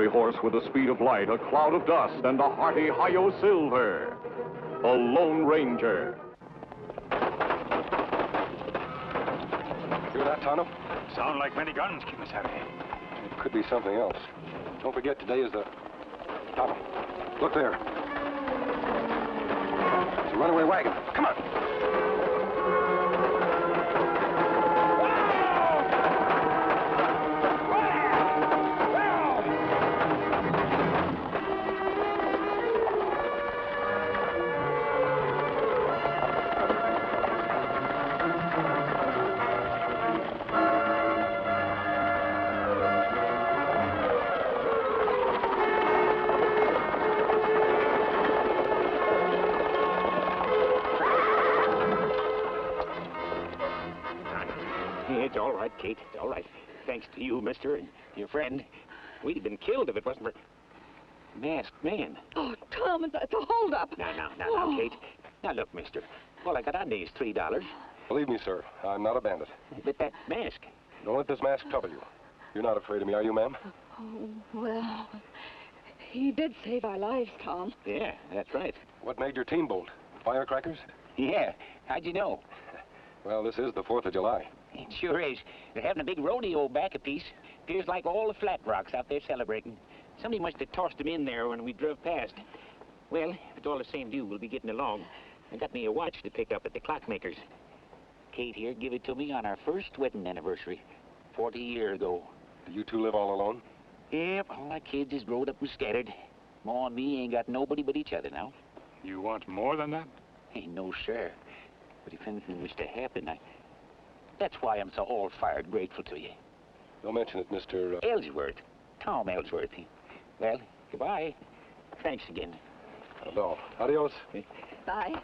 runaway horse with the speed of light, a cloud of dust, and a hearty hi-yo silver. A Lone Ranger. Hear that, Tonto? Sound like many guns, Kemo Sabe. It could be something else. Don't forget, today is the... Tonto, look there. It's a runaway wagon. Come on. It's all right, Kate. It's all right. Thanks to you, mister, and your friend. We'd have been killed if it wasn't for... Masked man. Oh, Tom, it's a holdup. Now, Kate. Now, look, mister. All I got on me is $3. Believe me, sir, I'm not a bandit. But that mask... Don't let this mask trouble you. You're not afraid of me, are you, ma'am? Oh, well, he did save our lives, Tom. Yeah, that's right. What made your team bolt? Firecrackers? Yeah. How'd you know? Well, this is the 4th of July. It sure is. They're having a big rodeo back a piece. Appears like all the flat rocks out there celebrating. Somebody must have tossed them in there when we drove past. Well, if it's all the same to you, we'll be getting along. I got me a watch to pick up at the clockmaker's. Kate here give it to me on our first wedding anniversary, 40 years ago. Do you two live all alone? Yep, all our kids is growed up and scattered. Ma and me ain't got nobody but each other now. You want more than that? Ain't no sure. But if anything was to happen, that's why I'm so all-fired grateful to you. Don't mention it, Mr. Ellsworth. Tom Ellsworth. Well, goodbye. Thanks again. No. Adios. Bye.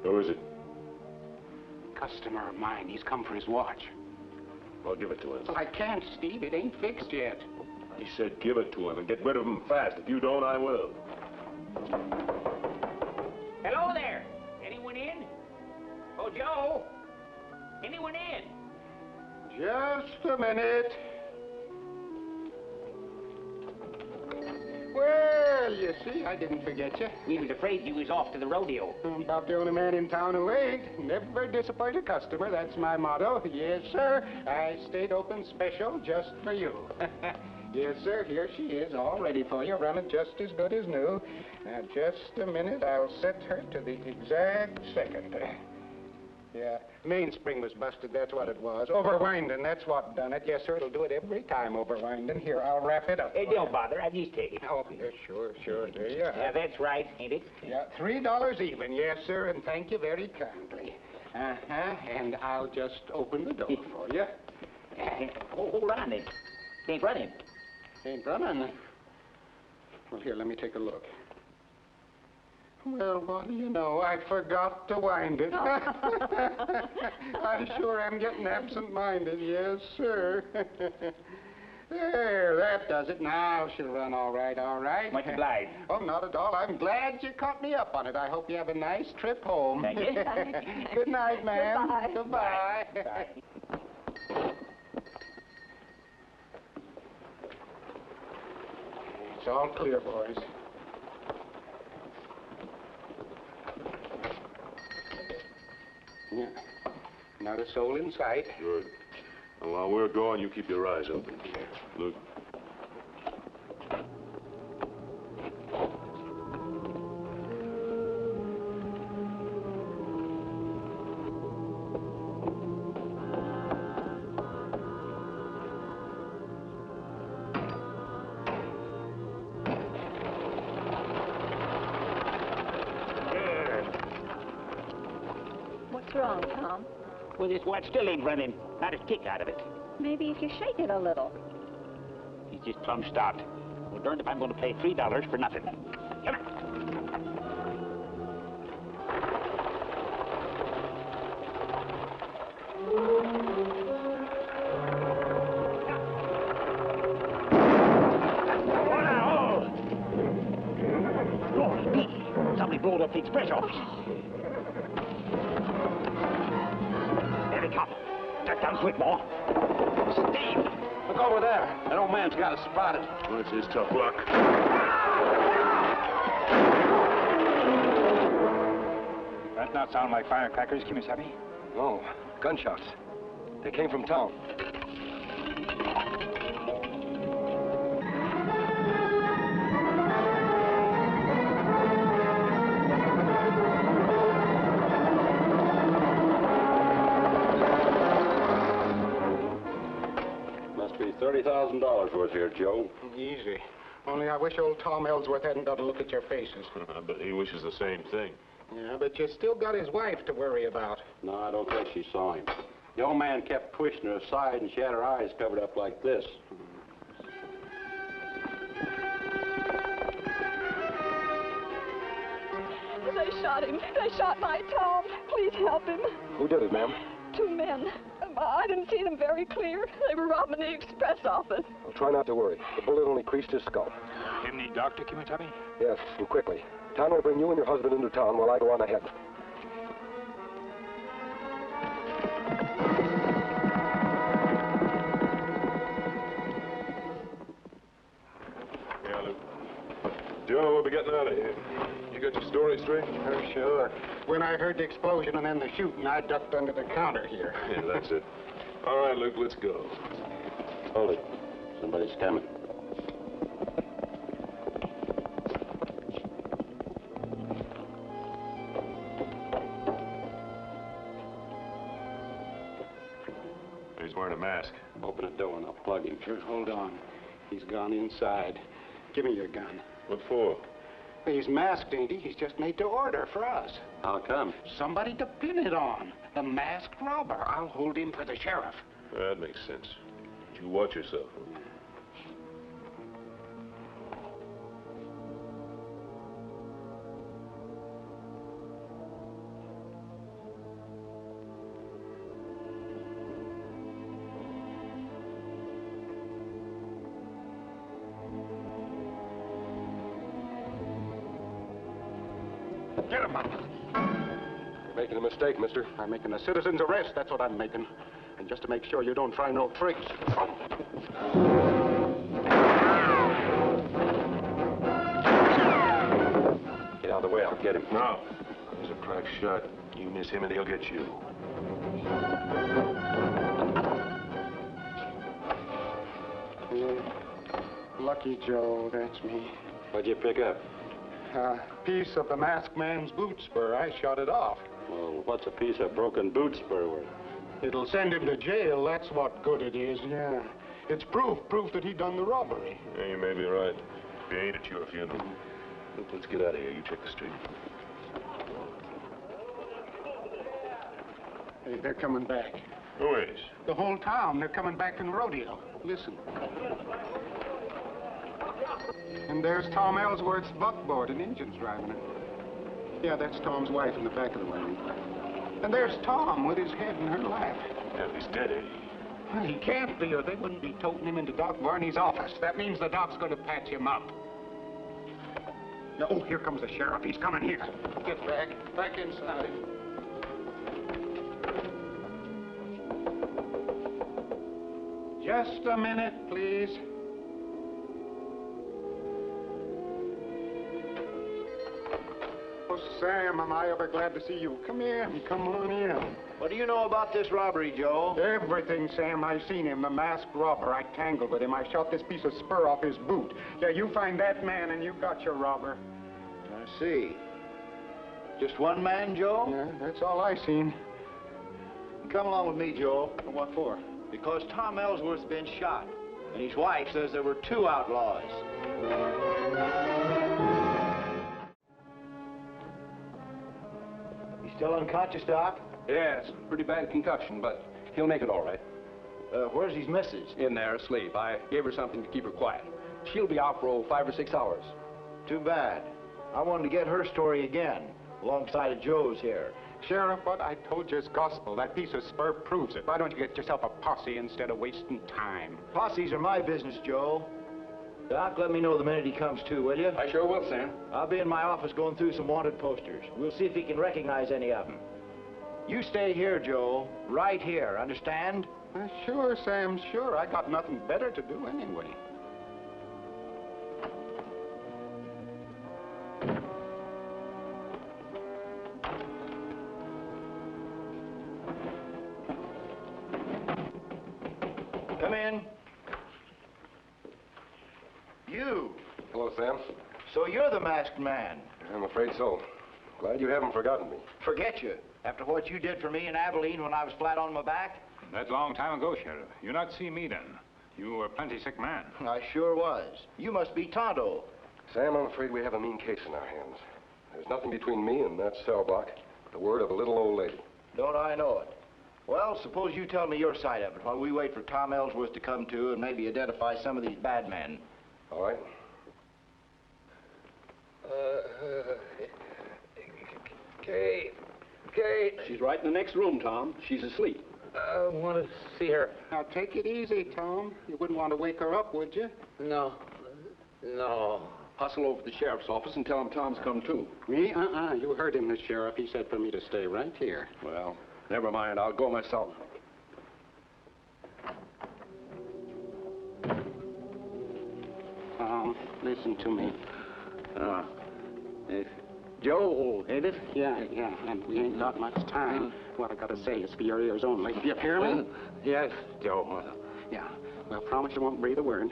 Who is it? Customer of mine. He's come for his watch. Well, give it to him. Well, I can't, Steve. It ain't fixed yet. He said give it to him and get rid of him fast. If you don't, I will. Hello there. Anyone in? Oh, Joe. Anyone in? Just a minute. Well, you see, I didn't forget you. We was afraid you was off to the rodeo. I'm about the only man in town who ain't. Never disappoint a customer. That's my motto. Yes, sir. I stayed open special just for you. Yes, sir. Here she is, all ready for you, running just as good as new. Now, just a minute. I'll set her to the exact second. Yeah, mainspring was busted, that's what it was. Overwinding, that's what done it. Yes, sir, it'll do it every time, overwinding. Here, I'll wrap it up. Hey, don't bother. I'll just take it. Oh, yeah, sure. There you are. Yeah, that's right, ain't it? Yeah, $3 even. Yes, sir, and thank you very kindly. And I'll just open the door for you. Hold on, then. Ain't running. Ain't running? Well, here, let me take a look. Well, what do you know? I forgot to wind it. I sure am getting absent-minded. Yes, sir. There, that does it. Now she'll run all right, all right. Much obliged. Oh, not at all. I'm glad you caught me up on it. I hope you have a nice trip home. Thank you. Good night, ma'am. Goodbye. Goodbye. Bye. It's all clear, boys. Yeah. Not a soul in sight. Good. And while we're gone, you keep your eyes open. Look. What's wrong, Tom? Well, this watch still ain't running. Not a kick out of it. Maybe if you shake it a little. He's just plumb stopped. Well, darned if I'm going to pay $3 for nothing. Come on. blowed up the express office. There they come. Duck down quick, boy. Steve! Look over there. That old man's got us spotted. Well, it's his tough luck. That not sound like firecrackers, Kemo Sabe? No, gunshots. They came from town. Must be $30,000 worth here, Joe. Easy. Only I wish old Tom Ellsworth hadn't got to look at your faces. But he wishes the same thing. Yeah, but you still got his wife to worry about. No, I don't think she saw him. The old man kept pushing her aside, and she had her eyes covered up like this. They shot him. They shot my Tom. Please help him. Who did it, ma'am? 2 men. I didn't see them very clear. They were robbing the express office. Well, try not to worry. The bullet only creased his skull. Him need doctor, Kemo Sabe? Yes, and quickly. Tom will bring you and your husband into town while I go on ahead. Yeah, Luke. Joe, we'll be getting out of here. You got your story straight? Oh, sure. When I heard the explosion and then the shooting, I ducked under the counter here. Yeah, that's it. All right, Luke, let's go. Hold it. Somebody's coming. He's wearing a mask. Open the door and I'll plug him. Sure, hold on. He's gone inside. Give me your gun. What for? He's masked, ain't he? He's just made to order for us. How come? Somebody to pin it on. The masked robber. I'll hold him for the sheriff. That makes sense. But you watch yourself. Get him up. You're making a mistake, mister. I'm making a citizen's arrest. That's what I'm making. And just to make sure you don't try no tricks. Get out of the way. I'll get him. No. He's a crack shot. You miss him and he'll get you. Lucky Joe, that's me. What'd you pick up? A piece of the masked man's boot spur. I shot it off. Well, what's a piece of broken boot spur worth? It'll send him to jail. That's what good it is, yeah. It's proof that he done the robbery. Yeah, you may be right. If you ain't at your funeral. Look, let's get out of here. You check the street. Hey, they're coming back. Who is? The whole town. They're coming back from the rodeo. Listen. And there's Tom Ellsworth's buckboard, and Injun's driving it. Yeah, that's Tom's wife in the back of the wagon. And there's Tom with his head in her lap. Yeah, he's dead, eh? Well, he can't be, or they wouldn't be toting him into Doc Varney's office. That means the doc's going to patch him up. Oh, here comes the sheriff. He's coming here. Get back. Back inside. Just a minute, please. Oh, Sam, am I ever glad to see you. Come here. Come on in. What do you know about this robbery, Joe? Everything, Sam. I seen him, the masked robber. I tangled with him. I shot this piece of spur off his boot. Yeah, you find that man and you got your robber. I see. Just one man, Joe? Yeah, that's all I seen. Come along with me, Joe. What for? Because Tom Ellsworth's been shot, and his wife says there were 2 outlaws. He's still unconscious, Doc? Yes, pretty bad concussion, but he'll make it all right. Where's his missus? In there, asleep. I gave her something to keep her quiet. She'll be out for 5 or 6 hours. Too bad. I wanted to get her story again, alongside of Joe's here. Sheriff, what I told you is gospel. That piece of spur proves it. Why don't you get yourself a posse instead of wasting time? Posses are my business, Joe. Doc, let me know the minute he comes to, will you? I sure will, Sam. I'll be in my office going through some wanted posters. We'll see if he can recognize any of them. You stay here, Joe. Right here, understand? Sure, Sam, sure. I got nothing better to do anyway. Come in. You. Hello, Sam. So you're the masked man. I'm afraid so. Glad you haven't forgotten me. Forget you. After what you did for me in Abilene when I was flat on my back? That's a long time ago, Sheriff. You not see me then. You were a plenty sick man. I sure was. You must be Tonto. Sam, I'm afraid we have a mean case in our hands. There's nothing between me and that cell block but the word of a little old lady. Don't I know it? Well, suppose you tell me your side of it while we wait for Tom Ellsworth to come to and maybe identify some of these bad men. All right. Kate. She's right in the next room, Tom. She's asleep. I want to see her. Now, take it easy, Tom. You wouldn't want to wake her up, would you? No. Hustle over to the sheriff's office and tell him Tom's come too. Me? You heard him, the sheriff. He said for me to stay right here. Well, never mind. I'll go myself. Tom, listen to me. It's Joe, ain't it? Yeah, and we ain't got much time. What I gotta say is for your ears only. You hear me? Yes, Joe. Yeah. Well, promise you won't breathe a word.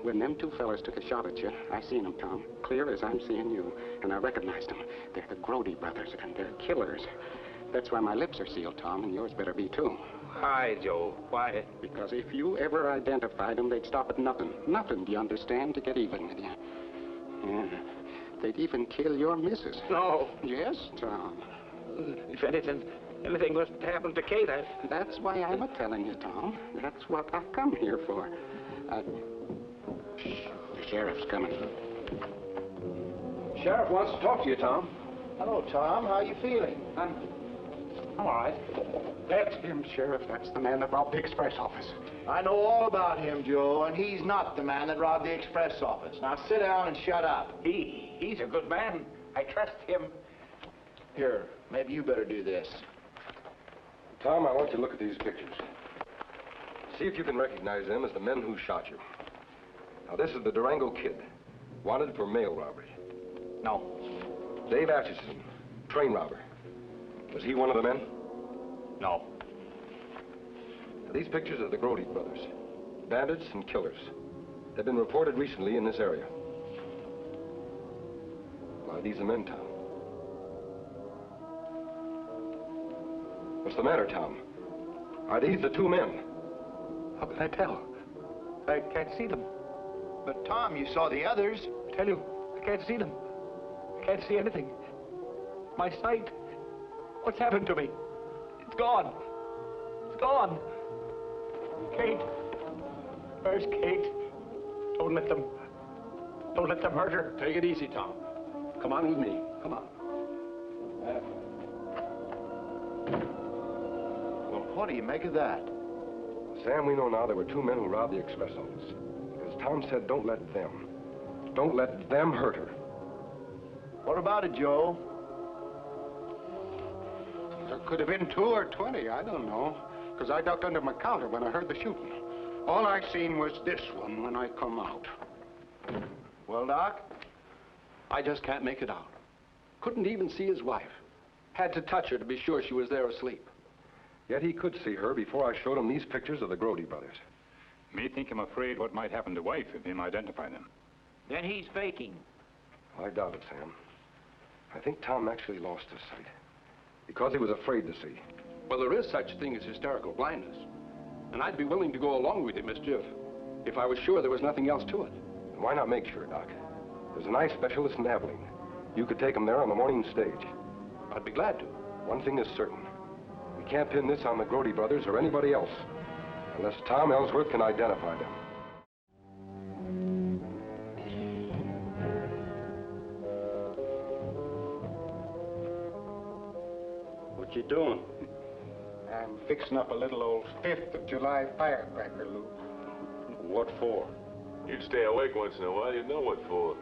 When them two fellas took a shot at you, I seen them, Tom, clear as I'm seeing you, and I recognized them. They're the Grody Brothers, and they're killers. That's why my lips are sealed, Tom, and yours better be, too. Hi, Joe. Why? Because if you ever identified them, they'd stop at nothing. Nothing, do you understand, to get even with you. Yeah. They'd even kill your missus. No. Yes, Tom. If anything was to happen to Kate, That's why I'm a-telling you, Tom. That's what I come here for. Shh. The sheriff's coming. Sheriff wants to talk to you, Tom. Hello, Tom. How you feeling? I'm all right. That's him, Sheriff. That's the man that robbed the express office. I know all about him, Joe, and he's not the man that robbed the express office. Now sit down and shut up. he's a good man. I trust him. Here, maybe you better do this. Tom, I want you to look at these pictures. See if you can recognize them as the men who shot you. Now, this is the Durango Kid, wanted for mail robbery. No. Dave Atchison, train robber. Was he one of the men? No. Now, these pictures are the Grody Brothers, bandits and killers. They've been reported recently in this area. Are these the men, Tom? What's the matter, Tom? Are these the two men? How can I tell? I can't see them. But, Tom, you saw the others. I tell you, I can't see them. I can't see anything. My sight. What's happened to me? It's gone. It's gone. Kate. Where's Kate? Don't let them hurt her. Take it easy, Tom. Come on with me. Come on. Well, what do you make of that? Sam, we know now there were two men who robbed the express office. As Tom said, don't let them hurt her. What about it, Joe? There could have been 2 or 20, I don't know. Because I ducked under my counter when I heard the shooting. All I seen was this one when I come out. Well, Doc? I just can't make it out. Couldn't even see his wife. Had to touch her to be sure she was there asleep. Yet he could see her before I showed him these pictures of the Grody brothers. Me think I'm afraid what might happen to wife if him identify them. Then he's faking. I doubt it, Sam. I think Tom actually lost his sight. Because he was afraid to see. Well, there is such a thing as hysterical blindness. And I'd be willing to go along with you, Mister, if I was sure there was nothing else to it. And why not make sure, Doc? There's an eye specialist in Abilene. You could take him there on the morning stage. I'd be glad to. One thing is certain. We can't pin this on the Grody brothers or anybody else. Unless Tom Ellsworth can identify them. What you doing? I'm fixing up a little old 5th of July firecracker loop. What for? You'd stay awake once in a while, you'd know what for.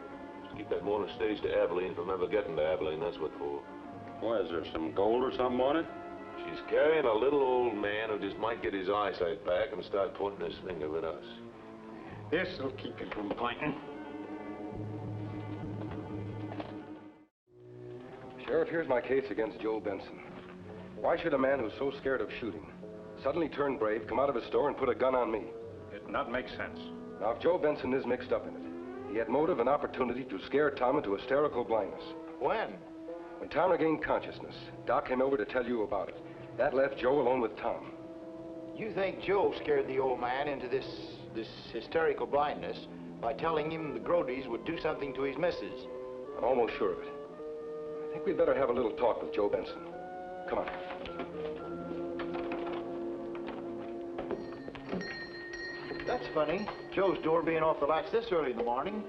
Just keep that morning stage to Abilene from ever getting to Abilene, that's what for. Why, is there some gold or something on it? She's carrying a little old man who just might get his eyesight back and start pointing his finger at us. This'll keep him from pointing. Sheriff, here's my case against Joe Benson. Why should a man who's so scared of shooting suddenly turn brave, come out of his store, and put a gun on me? It not make sense. Now, if Joe Benson is mixed up in it, he had motive and opportunity to scare Tom into hysterical blindness. When? When Tom regained consciousness, Doc came over to tell you about it. That left Joe alone with Tom. You think Joe scared the old man into this hysterical blindness by telling him the Grodys would do something to his missus? I'm almost sure of it. I think we'd better have a little talk with Joe Benson. Come on. That's funny. Joe's door being off the latch this early in the morning.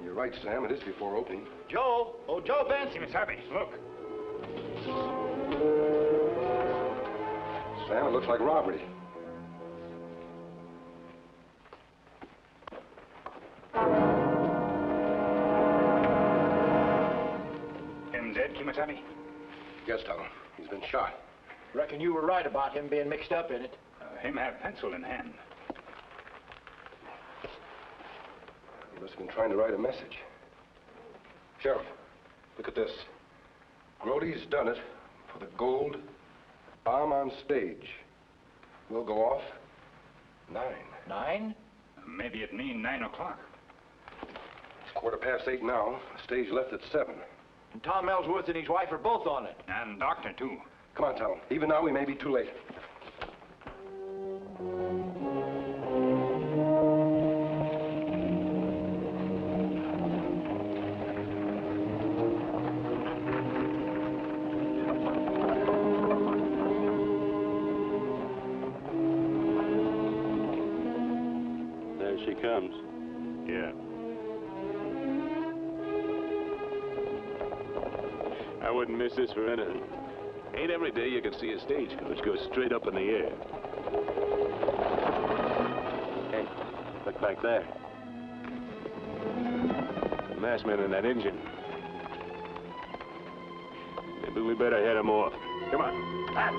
You're right, Sam. It is before opening. Joe! Oh, Joe Benson! Kemo Sabe, look. Sam, it looks like robbery. Him dead, Kemo Sabe? Yes, Tom. He's been shot. Reckon you were right about him being mixed up in it. Him have pencil in hand. He must have been trying to write a message. Sheriff, look at this. Grody's done it for the gold. Bomb on stage. We'll go off 9. 9? Maybe it mean 9 o'clock. It's 8:15 now. The stage left at 7. And Tom Ellsworth and his wife are both on it. And doctor, too. Come on, Tom. Even now, we may be too late. There she comes. Yeah. I wouldn't miss this for anything. Ain't every day you can see a stagecoach go straight up in the air. Hey, look back there. The masked man and that engine. Maybe we better head him off. Come on. Ah.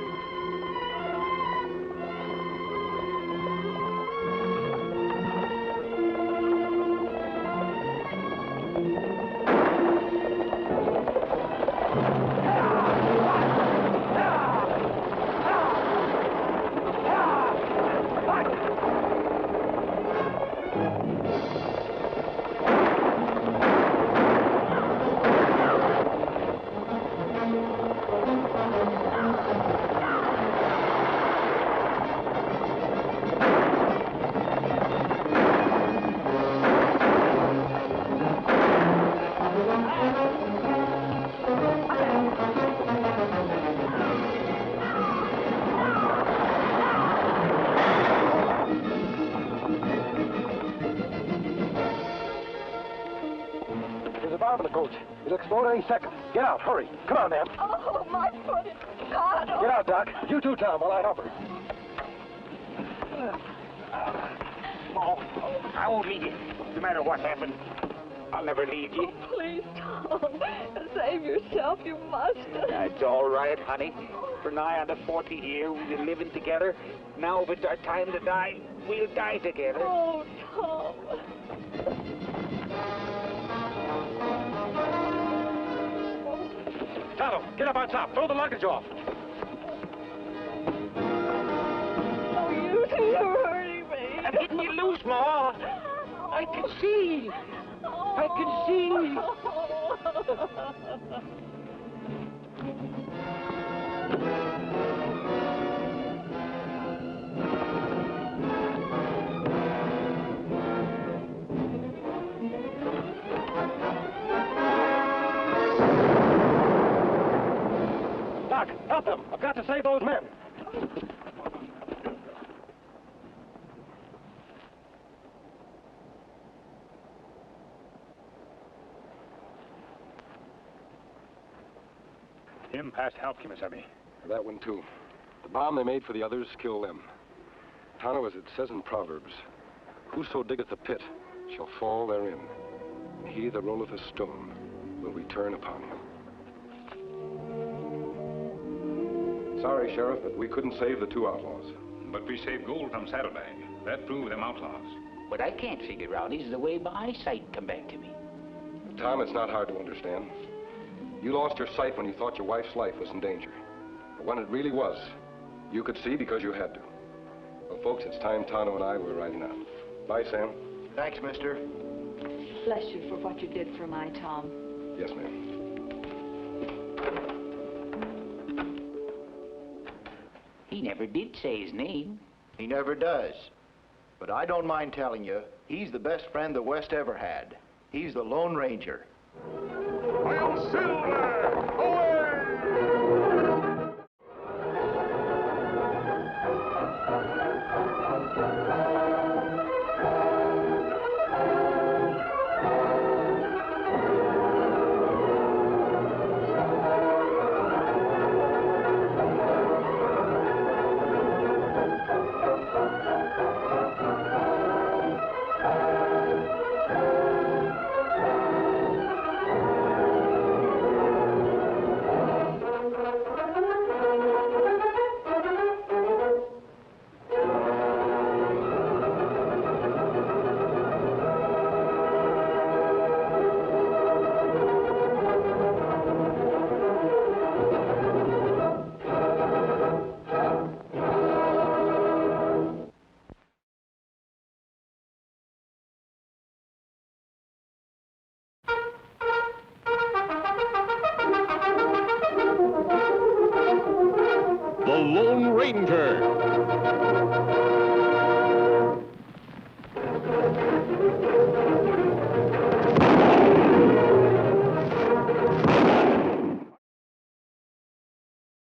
It'll explode any second. Get out, hurry. Come on, ma'am. Oh, my foot is caught. Get out, Doc. You too, Tom, while I help her. Oh, I won't leave you. No matter what happens, I'll never leave you. Oh, please, Tom. Save yourself. You must. That's all right, honey. For nigh on to 40 years, we've been living together. Now, if it's our time to die, we'll die together. Oh, Tom. Tonto, get up on top. Throw the luggage off. Oh, you two are hurting me. I'm getting you loose, Ma. I can see. I can see. Doc, help them. I've got to save those men. Him past help, Kemo Sabe. That one, too. The bomb they made for the others killed them. Tonto, as it says in Proverbs, whoso diggeth a pit shall fall therein. And he that rolleth a stone will return upon him. Sorry, Sheriff, but we couldn't save the 2 outlaws. But we saved gold from Saddlebag. That proved them outlaws. What I can't figure out is the way my eyesight come back to me. Tom, it's not hard to understand. You lost your sight when you thought your wife's life was in danger. But when it really was, you could see because you had to. Well, folks, it's time Tonto and I were riding out. Bye, Sam. Thanks, mister. Bless you for what you did for my Tom. Yes, ma'am. He never did say his name. He never does. But I don't mind telling you, he's the best friend the West ever had. He's the Lone Ranger. I'll Silver! Away! The Lone Ranger.